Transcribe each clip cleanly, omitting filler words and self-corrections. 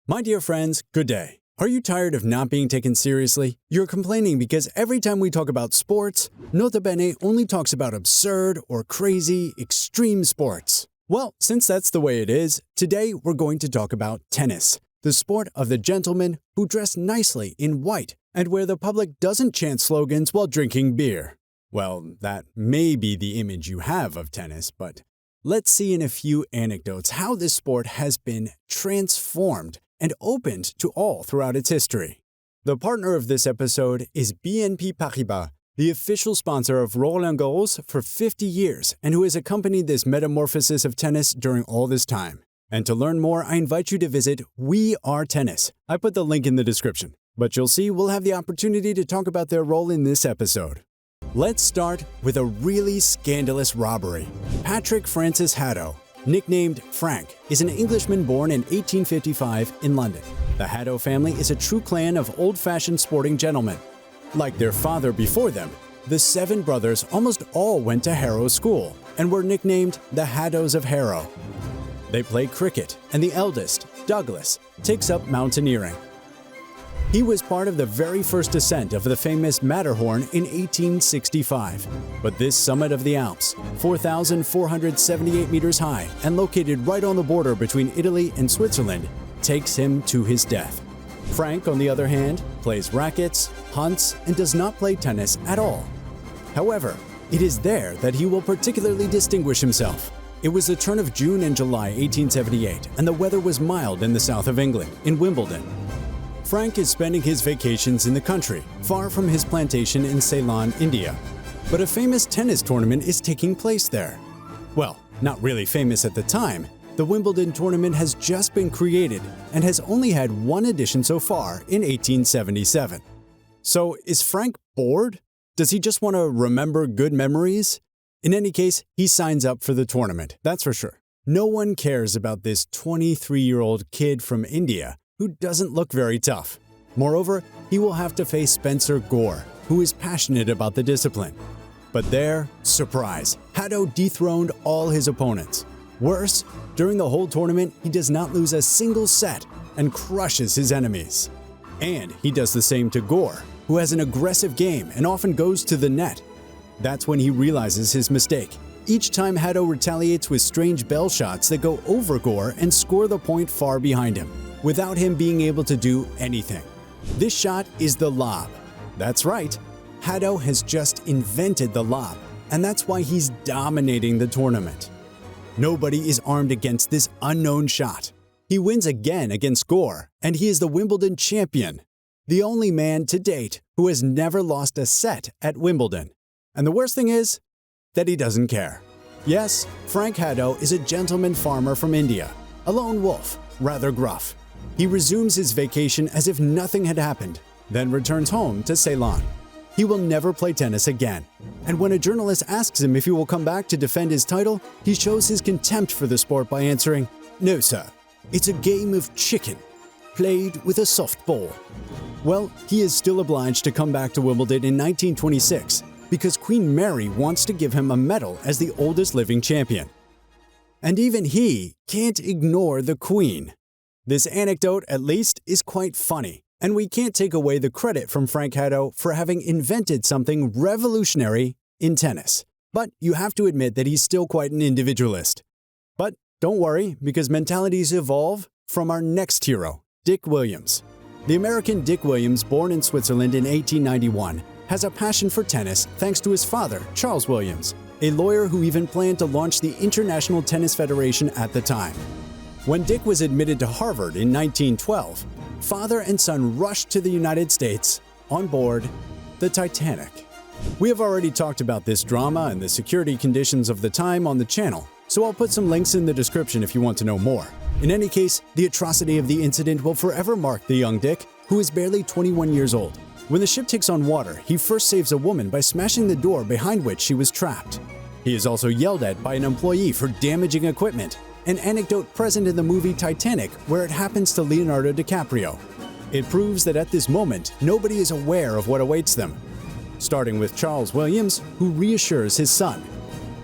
My dear friends, good day. Are you tired of not being taken seriously? You're complaining because every time we talk about sports, Nota Bene only talks about absurd or crazy, extreme sports. Well, since that's the way it is, today we're going to talk about tennis, the sport of the gentleman who dress nicely in white and where the public doesn't chant slogans while drinking beer. Well, that may be the image you have of tennis, but let's see in a few anecdotes how this sport has been transformed and opened to all throughout its history. The partner of this episode is BNP Paribas, the official sponsor of Roland-Garros for 50 years and who has accompanied this metamorphosis of tennis during all this time. And to learn more, I invite you to visit We Are Tennis. I put the link in the description, but you'll see we'll have the opportunity to talk about their role in this episode. Let's start with a really scandalous robbery. Patrick Francis Hadow, nicknamed Frank, is an Englishman born in 1855 in London. The Hadow family is a true clan of old-fashioned sporting gentlemen. Like their father before them, the 7 brothers almost all went to Harrow School and were nicknamed the Hadows of Harrow. They play cricket, and the eldest, Douglas, takes up mountaineering. He was part of the very first ascent of the famous Matterhorn in 1865. But this summit of the Alps, 4,478 meters high and located right on the border between Italy and Switzerland, takes him to his death. Frank, on the other hand, plays rackets, hunts, and does not play tennis at all. However, it is there that he will particularly distinguish himself. It was the turn of June and July 1878, and the weather was mild in the south of England, in Wimbledon. Frank is spending his vacations in the country, far from his plantation in Ceylon, India. But a famous tennis tournament is taking place there. Well, not really famous at the time. The Wimbledon tournament has just been created and has only had one edition so far in 1877. So is Frank bored? Does he just want to remember good memories? In any case, he signs up for the tournament, that's for sure. No one cares about this 23-year-old kid from India who doesn't look very tough. Moreover, he will have to face Spencer Gore, who is passionate about the discipline. But there, surprise, Hadow dethroned all his opponents. Worse, during the whole tournament, he does not lose a single set and crushes his enemies. And he does the same to Gore, who has an aggressive game and often goes to the net. That's when he realizes his mistake. Each time Hadow retaliates with strange bell shots that go over Gore and score the point far behind him, without him being able to do anything. This shot is the lob. That's right, Hadow has just invented the lob, and that's why he's dominating the tournament. Nobody is armed against this unknown shot. He wins again against Gore, and he is the Wimbledon champion, the only man to date who has never lost a set at Wimbledon. And the worst thing is that he doesn't care. Yes, Frank Hadow is a gentleman farmer from India, a lone wolf, rather gruff. He resumes his vacation as if nothing had happened, then returns home to Ceylon. He will never play tennis again. And when a journalist asks him if he will come back to defend his title, he shows his contempt for the sport by answering, "No, sir, it's a game of chicken, played with a soft ball." Well, he is still obliged to come back to Wimbledon in 1926 because Queen Mary wants to give him a medal as the oldest living champion. And even he can't ignore the Queen. This anecdote, at least, is quite funny, and we can't take away the credit from Frank Hadow for having invented something revolutionary in tennis. But you have to admit that he's still quite an individualist. But don't worry, because mentalities evolve from our next hero, Dick Williams. The American Dick Williams, born in Switzerland in 1891, has a passion for tennis thanks to his father, Charles Williams, a lawyer who even planned to launch the International Tennis Federation at the time. When Dick was admitted to Harvard in 1912, father and son rushed to the United States on board the Titanic. We have already talked about this drama and the security conditions of the time on the channel, so I'll put some links in the description if you want to know more. In any case, the atrocity of the incident will forever mark the young Dick, who is barely 21 years old. When the ship takes on water, he first saves a woman by smashing the door behind which she was trapped. He is also yelled at by an employee for damaging equipment, an anecdote present in the movie Titanic where it happens to Leonardo DiCaprio. It proves that at this moment, nobody is aware of what awaits them. Starting with Charles Williams, who reassures his son.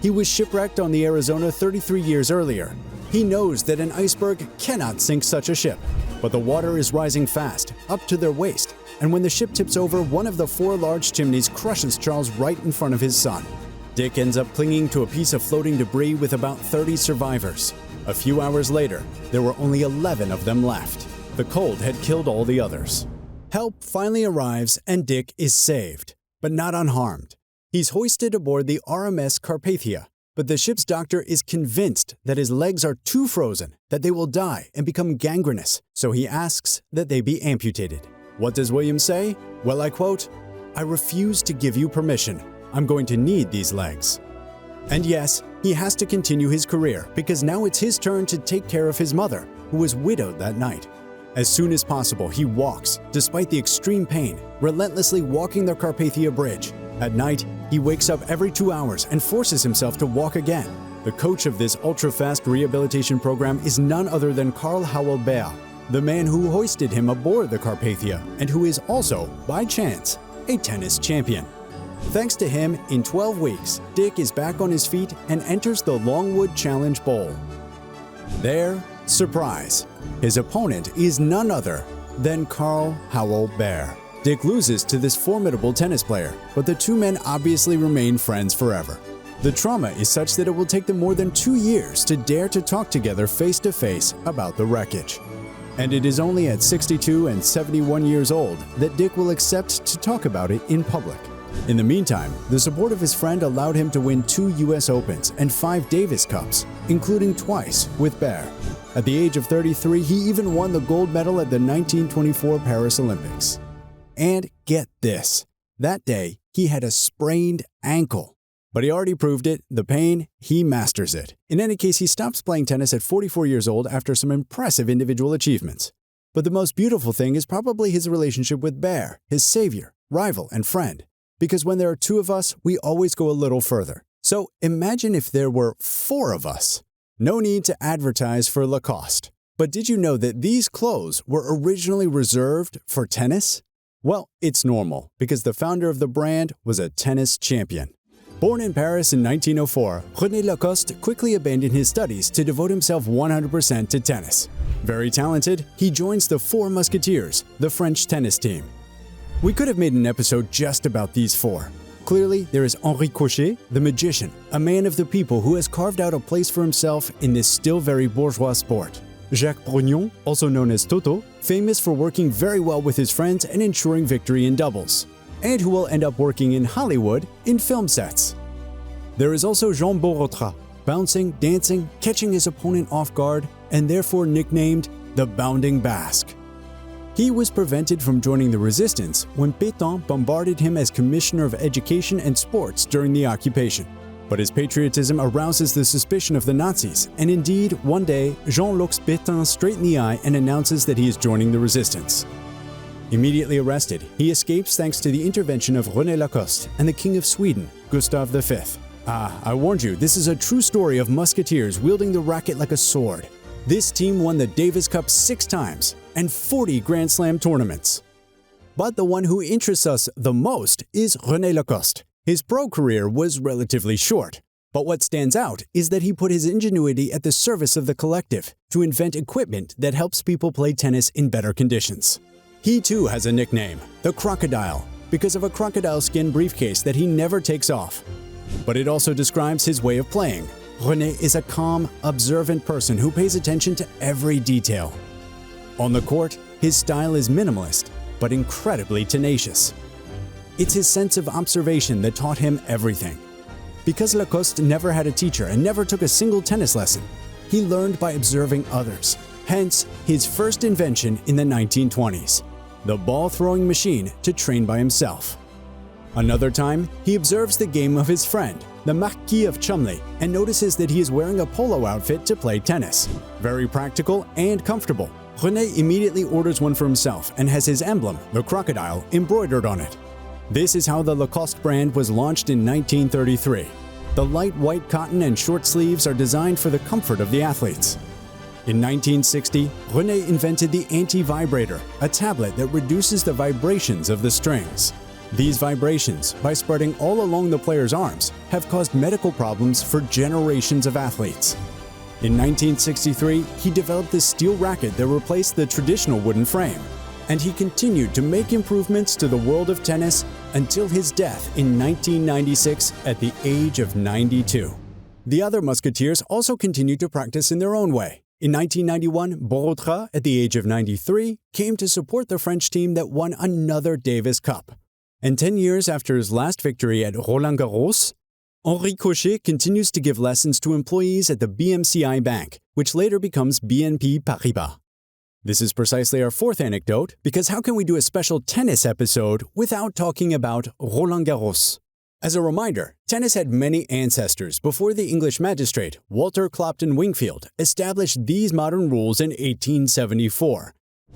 He was shipwrecked on the Arizona 33 years earlier. He knows that an iceberg cannot sink such a ship. But the water is rising fast, up to their waist, and when the ship tips over, one of the 4 large chimneys crushes Charles right in front of his son. Dick ends up clinging to a piece of floating debris with about 30 survivors. A few hours later, there were only 11 of them left. The cold had killed all the others. Help finally arrives and Dick is saved, but not unharmed. He's hoisted aboard the RMS Carpathia, but the ship's doctor is convinced that his legs are too frozen, that they will die and become gangrenous, so he asks that they be amputated. What does William say? Well, I quote, "I refuse to give you permission. I'm going to need these legs." And yes, he has to continue his career because now it's his turn to take care of his mother, who was widowed that night. As soon as possible, he walks, despite the extreme pain, relentlessly walking the Carpathia Bridge. At night, he wakes up every 2 hours and forces himself to walk again. The coach of this ultra-fast rehabilitation program is none other than Karl Howell-Beer, the man who hoisted him aboard the Carpathia and who is also, by chance, a tennis champion. Thanks to him, in 12 weeks, Dick is back on his feet and enters the Longwood Challenge Bowl. There, surprise, his opponent is none other than Karl Howell-Beer. Dick loses to this formidable tennis player, but the two men obviously remain friends forever. The trauma is such that it will take them more than 2 years to dare to talk together face-to-face about the wreckage. And it is only at 62 and 71 years old that Dick will accept to talk about it in public. In the meantime, the support of his friend allowed him to win 2 US Opens and 5 Davis Cups, including twice with Beer. At the age of 33, he even won the gold medal at the 1924 Paris Olympics. And get this, that day he had a sprained ankle. But he already proved it, the pain, he masters it. In any case, he stops playing tennis at 44 years old after some impressive individual achievements. But the most beautiful thing is probably his relationship with Beer, his savior, rival, and friend. Because when there are 2 of us, we always go a little further. So imagine if there were 4 of us. No need to advertise for Lacoste. But did you know that these clothes were originally reserved for tennis? Well, it's normal, because the founder of the brand was a tennis champion. Born in Paris in 1904, René Lacoste quickly abandoned his studies to devote himself 100% to tennis. Very talented, he joins the 4 Musketeers, the French tennis team. We could have made an episode just about these 4. Clearly, there is Henri Cochet, the magician, a man of the people who has carved out a place for himself in this still very bourgeois sport. Jacques Brognon, also known as Toto, famous for working very well with his friends and ensuring victory in doubles, and who will end up working in Hollywood in film sets. There is also Jean Borotra, bouncing, dancing, catching his opponent off guard, and therefore nicknamed the Bounding Basque. He was prevented from joining the resistance when Pétain bombarded him as Commissioner of Education and Sports during the occupation. But his patriotism arouses the suspicion of the Nazis, and indeed, one day, Jean looks Pétain straight in the eye and announces that he is joining the resistance. Immediately arrested, he escapes thanks to the intervention of René Lacoste and the King of Sweden, Gustav V. I warned you, this is a true story of musketeers wielding the racket like a sword. This team won the Davis Cup 6 times and 40 Grand Slam tournaments. But the one who interests us the most is René Lacoste. His pro career was relatively short, but what stands out is that he put his ingenuity at the service of the collective to invent equipment that helps people play tennis in better conditions. He too has a nickname, the Crocodile, because of a crocodile skin briefcase that he never takes off. But it also describes his way of playing. René is a calm, observant person who pays attention to every detail. On the court, his style is minimalist, but incredibly tenacious. It's his sense of observation that taught him everything. Because Lacoste never had a teacher and never took a single tennis lesson, he learned by observing others. Hence, his first invention in the 1920s, the ball-throwing machine to train by himself. Another time, he observes the game of his friend, the Marquis of Chumley, and notices that he is wearing a polo outfit to play tennis. Very practical and comfortable. René immediately orders one for himself and has his emblem, the crocodile, embroidered on it. This is how the Lacoste brand was launched in 1933. The light white cotton and short sleeves are designed for the comfort of the athletes. In 1960, René invented the anti-vibrator, a tablet that reduces the vibrations of the strings. These vibrations, by spreading all along the player's arms, have caused medical problems for generations of athletes. In 1963, he developed the steel racket that replaced the traditional wooden frame, and he continued to make improvements to the world of tennis until his death in 1996 at the age of 92. The other musketeers also continued to practice in their own way. In 1991, Brillaud, at the age of 93, came to support the French team that won another Davis Cup. And 10 years after his last victory at Roland-Garros, Henri Cochet continues to give lessons to employees at the BMCI Bank, which later becomes BNP Paribas. This is precisely our fourth anecdote, because how can we do a special tennis episode without talking about Roland-Garros? As a reminder, tennis had many ancestors before the English magistrate Walter Clopton Wingfield established these modern rules in 1874.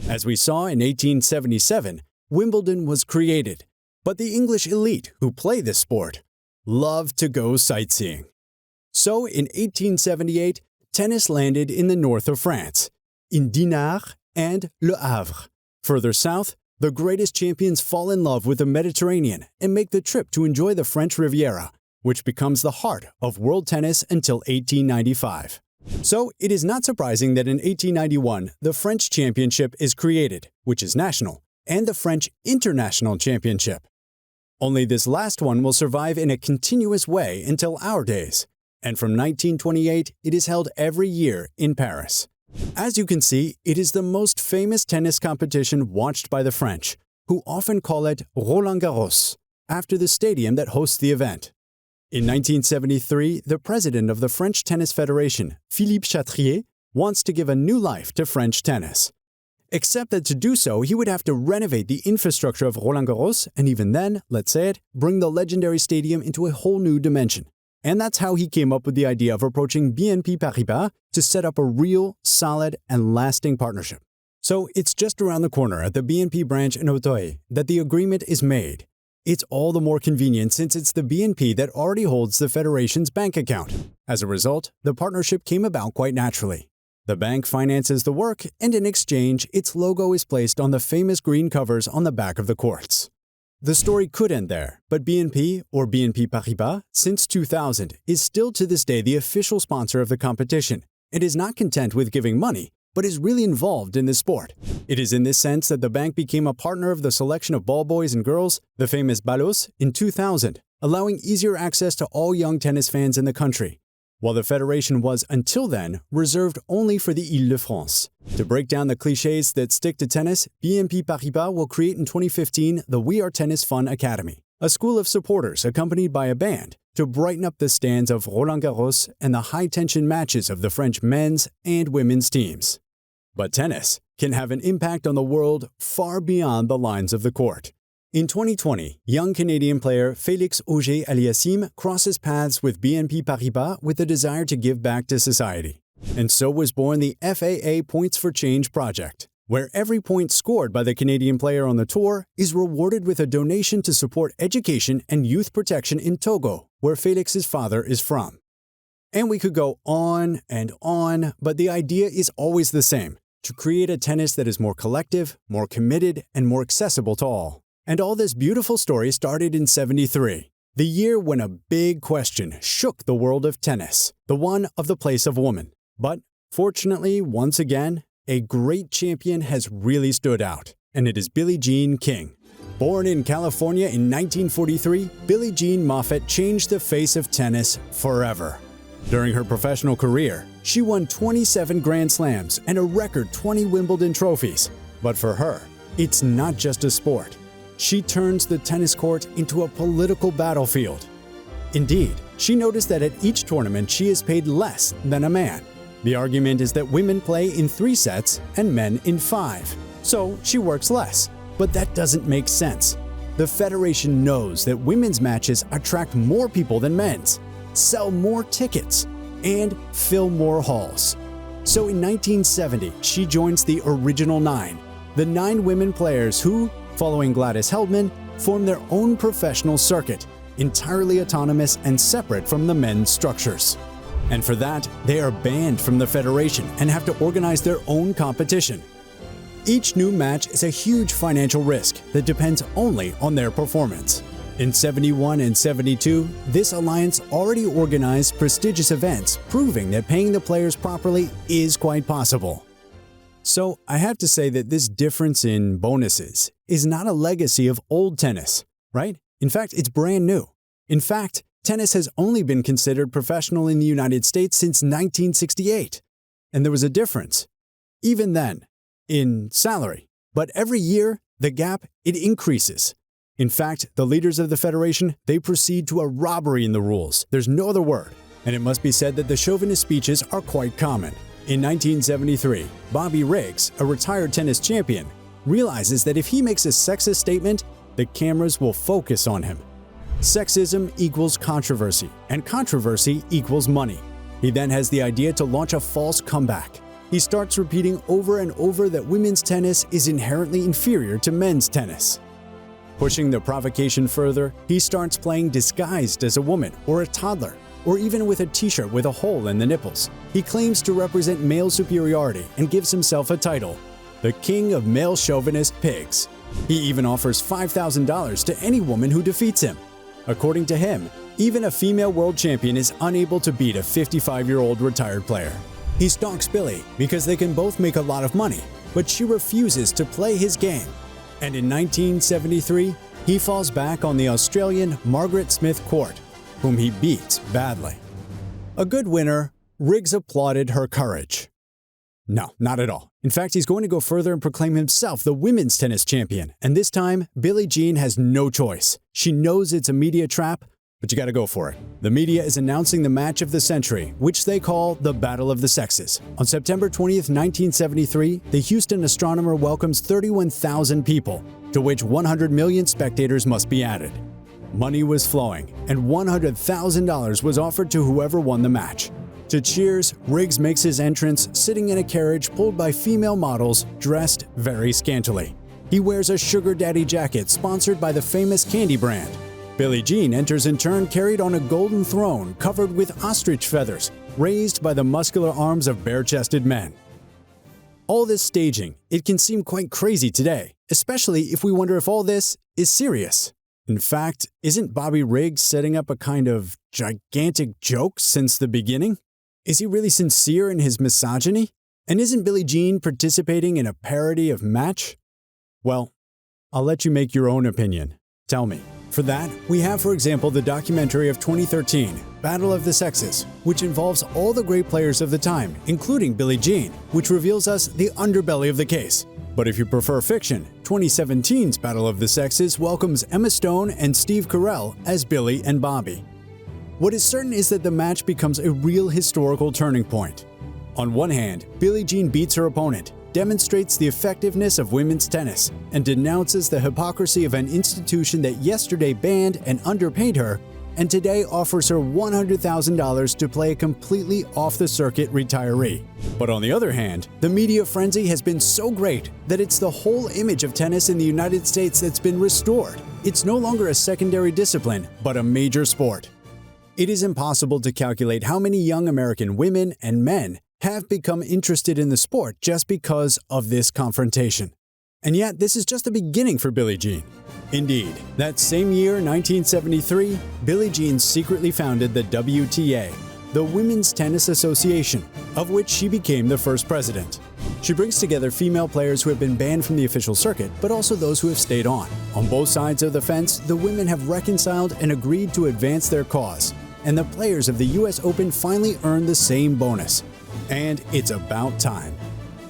As we saw in 1877, Wimbledon was created, but the English elite who play this sport love to go sightseeing. So in 1878, tennis landed in the north of France, in Dinard and Le Havre. Further south, the greatest champions fall in love with the Mediterranean and make the trip to enjoy the French Riviera, which becomes the heart of world tennis until 1895. So it is not surprising that in 1891, the French Championship is created, which is national, and the French International Championship. Only this last one will survive in a continuous way until our days, and from 1928 it is held every year in Paris. As you can see, it is the most famous tennis competition watched by the French, who often call it Roland-Garros, after the stadium that hosts the event. In 1973, the president of the French Tennis Federation, Philippe Chatrier, wants to give a new life to French tennis. Except that to do so, he would have to renovate the infrastructure of Roland-Garros and even then, let's say it, bring the legendary stadium into a whole new dimension. And that's how he came up with the idea of approaching BNP Paribas to set up a real, solid, and lasting partnership. So it's just around the corner at the BNP branch in Hadow that the agreement is made. It's all the more convenient since it's the BNP that already holds the Federation's bank account. As a result, the partnership came about quite naturally. The bank finances the work, and in exchange, its logo is placed on the famous green covers on the back of the courts. The story could end there, but BNP, or BNP Paribas, since 2000, is still to this day the official sponsor of the competition, and is not content with giving money, but is really involved in the sport. It is in this sense that the bank became a partner of the selection of ball boys and girls, the famous Ballos, in 2000, allowing easier access to all young tennis fans in the country, while the federation was, until then, reserved only for the Île-de-France. To break down the clichés that stick to tennis, BNP Paribas will create in 2015 the We Are Tennis Fun Academy, a school of supporters accompanied by a band to brighten up the stands of Roland-Garros and the high-tension matches of the French men's and women's teams. But tennis can have an impact on the world far beyond the lines of the court. In 2020, young Canadian player Félix Auger-Aliassime crosses paths with BNP Paribas with a desire to give back to society. And so was born the FAA Points for Change project, where every point scored by the Canadian player on the tour is rewarded with a donation to support education and youth protection in Togo, where Félix's father is from. And we could go on and on, but the idea is always the same: to create a tennis that is more collective, more committed, and more accessible to all. And all this beautiful story started in '73, the year when a big question shook the world of tennis, the one of the place of woman. But fortunately, once again, a great champion has really stood out, and it is Bille Jean King. Born in California in 1943, Bille Jean Moffat changed the face of tennis forever. During her professional career, she won 27 Grand Slams and a record 20 Wimbledon trophies. But for her, it's not just a sport. She turns the tennis court into a political battlefield. Indeed, she noticed that at each tournament she is paid less than a man. The argument is that women play in 3 sets and men in 5. So she works less. But that doesn't make sense. The Federation knows that women's matches attract more people than men's, sell more tickets, and fill more halls. So in 1970, she joins the original 9, the 9 women players who, following Gladys Heldman, form their own professional circuit, entirely autonomous and separate from the men's structures. And for that, they are banned from the Federation and have to organize their own competition. Each new match is a huge financial risk that depends only on their performance. In 71 and 72, this alliance already organized prestigious events, proving that paying the players properly is quite possible. So I have to say that this difference in bonuses is not a legacy of old tennis, right? In fact, it's brand new. In fact, tennis has only been considered professional in the United States since 1968. And there was a difference, even then, in salary. But every year, the gap, it increases. In fact, the leaders of the federation, they proceed to a robbery in the rules. There's no other word. And it must be said that the chauvinist speeches are quite common. In 1973, Bobby Riggs, a retired tennis champion, realizes that if he makes a sexist statement, the cameras will focus on him. Sexism equals controversy, and controversy equals money. He then has the idea to launch a false comeback. He starts repeating over and over that women's tennis is inherently inferior to men's tennis. Pushing the provocation further, he starts playing disguised as a woman or a toddler, or even with a t-shirt with a hole in the nipples. He claims to represent male superiority and gives himself a title, the King of Male Chauvinist Pigs. He even offers $5,000 to any woman who defeats him. According to him, even a female world champion is unable to beat a 55-year-old retired player. He stalks Bille because they can both make a lot of money, but she refuses to play his game. And in 1973, he falls back on the Australian Margaret Smith Court, whom he beats badly. A good winner, Riggs applauded her courage. No, not at all. In fact, he's going to go further and proclaim himself the women's tennis champion. And this time, Bille Jean has no choice. She knows it's a media trap, but you gotta go for it. The media is announcing the match of the century, which they call the Battle of the Sexes. On September 20th, 1973, the Houston Astronomer welcomes 31,000 people, to which 100 million spectators must be added. Money was flowing, and $100,000 was offered to whoever won the match. To cheers, Riggs makes his entrance sitting in a carriage pulled by female models dressed very scantily. He wears a sugar daddy jacket sponsored by the famous candy brand. Bille Jean enters in turn carried on a golden throne covered with ostrich feathers, raised by the muscular arms of bare-chested men. All this staging, it can seem quite crazy today, especially if we wonder if all this is serious. In fact, isn't Bobby Riggs setting up a kind of gigantic joke since the beginning? Is he really sincere in his misogyny? And isn't Bille Jean participating in a parody of Match? Well, I'll let you make your own opinion. Tell me. For that, we have, for example, the documentary of 2013, Battle of the Sexes, which involves all the great players of the time, including Bille Jean, which reveals us the underbelly of the case. But if you prefer fiction, 2017's Battle of the Sexes welcomes Emma Stone and Steve Carell as Bille and Bobby. What is certain is that the match becomes a real historical turning point. On one hand, Bille Jean beats her opponent, demonstrates the effectiveness of women's tennis, and denounces the hypocrisy of an institution that yesterday banned and underpaid her, and today offers her $100,000 to play a completely off-the-circuit retiree. But on the other hand, the media frenzy has been so great that it's the whole image of tennis in the United States that's been restored. It's no longer a secondary discipline, but a major sport. It is impossible to calculate how many young American women and men have become interested in the sport just because of this confrontation. And yet, this is just the beginning for Bille Jean. Indeed, that same year, 1973, Bille Jean secretly founded the WTA, the Women's Tennis Association, of which she became the first president. She brings together female players who have been banned from the official circuit, but also those who have stayed on. On both sides of the fence, the women have reconciled and agreed to advance their cause, and the players of the US Open finally earned the same bonus. And it's about time.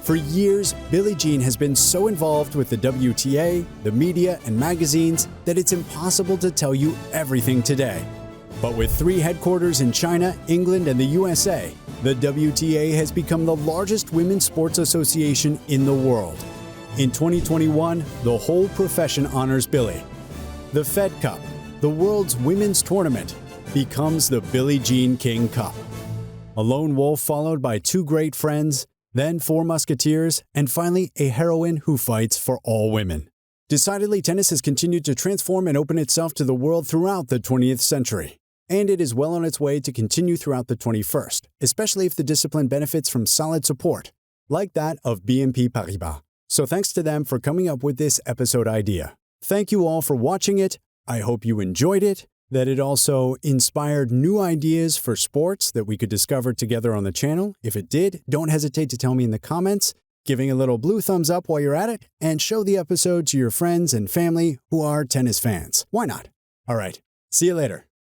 For years, Bille Jean has been so involved with the WTA, the media, and magazines that it's impossible to tell you everything today. But with 3 headquarters in China, England, and the USA, the WTA has become the largest women's sports association in the world. In 2021, the whole profession honors Bille. The Fed Cup, the world's women's tournament, becomes the Bille Jean King Cup. A lone wolf followed by 2 great friends, then 4 musketeers, and finally a heroine who fights for all women. Decidedly, tennis has continued to transform and open itself to the world throughout the 20th century. And it is well on its way to continue throughout the 21st, especially if the discipline benefits from solid support, like that of BNP Paribas. So thanks to them for coming up with this episode idea. Thank you all for watching it. I hope you enjoyed it, that it also inspired new ideas for sports that we could discover together on the channel. If it did, don't hesitate to tell me in the comments, giving a little blue thumbs up while you're at it, and show the episode to your friends and family who are tennis fans. Why not? All right, see you later.